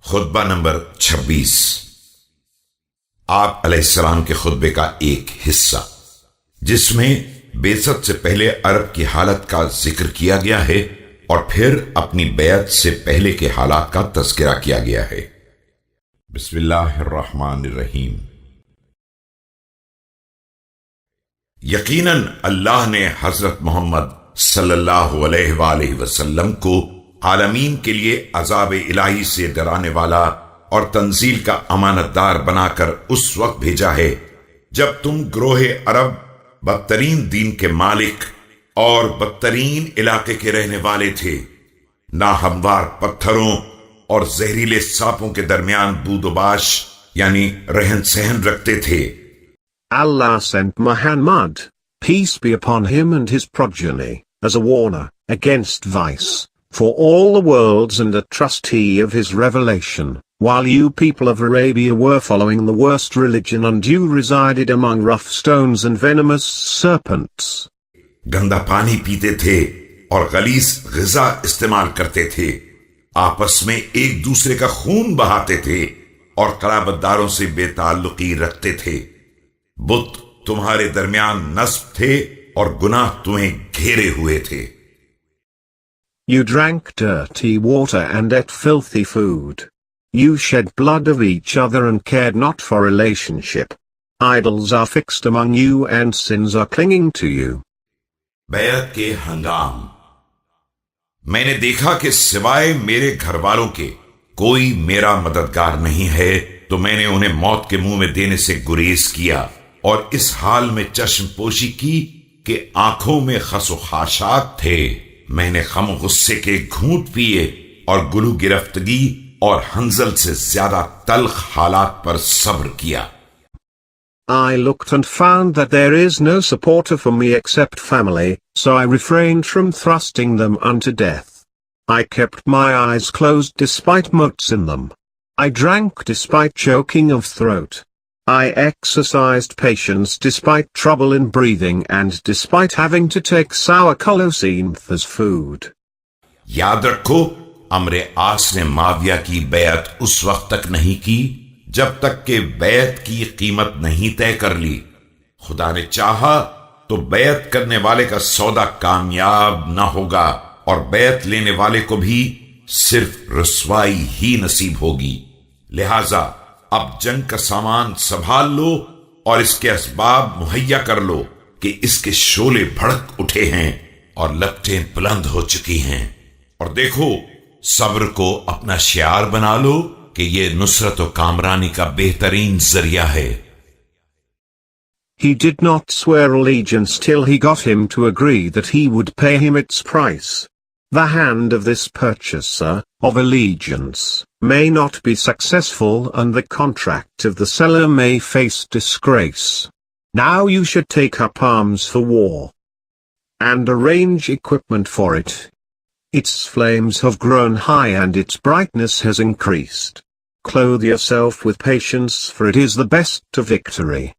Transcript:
खुतबा number 26। आप अलैहिस्सलाम के खुतबे का एक हिस्सा, जिसमें बेसत से पहले अरब की हालत का जिक्र किया गया है और फिर अपनी बैत से पहले के हालात का तज़किरा किया गया है। बिस्मिल्लाहिर्रहमानिर्रहीम। यकीनन अल्लाह ने हजरत मोहम्मद सल्लल्लाहु अलैहि वसल्लम को आलमीन के लिए अजाब इलाही से डराने वाला और तंजील का अमानतदार बनाकर उस वक्त भेजा है जब तुम ग्रोहे अरब बदतरीन दीन के मालिक और बदतरीन इलाके के रहने वाले थे, ना हमवार पत्थरों और जहरीले सांपों के दरमियान बूदोबाश यानी रहन सहन रखते थे। Allah sent Muhammad, peace be upon him and his progeny, as a warner against vice, for all the worlds and a trustee of his revelation, while you people of Arabia were following the worst religion and you resided among rough stones and venomous serpents. गंदा पानी पीते थे और गलीज ग़िज़ा इस्तेमाल करते थे, आपस में एक दूसरे का खून बहाते थे और क़राबतदारों से बेताल्लुकी रखते थे। बुत तुम्हारे दरमियान नस्ब थे और गुनाह तुम्हें घेरे हुए थे। You drank dirty water and ate filthy food. You shed blood of each other and cared not for relationship. Idols are fixed among you and sins are clinging to you. बैत के हंगाम। मैंने देखा कि सिवाय मेरे घर वालों के कोई मेरा मददगार नहीं है, तो मैंने उन्हें मौत के मुंह में देने से गुरेज किया और इस हाल में चश्मपोशी की कि आंखों में खसो खाशात थे। मैंने खम गुस्से के घूंट पिए और गुलू गिरफ्तगी और हंजल से ज्यादा तल्ख हालात पर सब्र किया। I looked and found that there is no supporter for me except family, so I refrained from thrusting them unto death. I kept my eyes closed despite motes in them. I drank despite choking of throat. I exercised patience despite trouble in breathing and despite having to take sour colocynth as food. याद रखो, अमरे आस ने माविया की बैत उस वक्त तक नहीं की जब तक के बैत की कीमत नहीं तय कर ली। खुदा ने चाहा तो बैत करने वाले का सौदा कामयाब ना होगा और बैत लेने वाले को भी सिर्फ रुसवाई ही नसीब होगी। लिहाजा अब जंग का सामान संभाल लो और इसके असबाब मुहैया कर लो कि इसके शोले भड़क उठे हैं और लपटें बुलंद हो चुकी हैं। और देखो, सब्र को अपना शियार बना लो कि ये नुसरत और कामरानी का बेहतरीन जरिया है। He did not swear allegiance till he got him to agree that he would pay him its price. The hand of this purchaser of allegiance may not be successful and the contract of the seller may face disgrace. Now you should take up arms for war and arrange equipment for it. Its flames have grown high and its brightness has increased. Clothe yourself with patience, for it is the best to victory.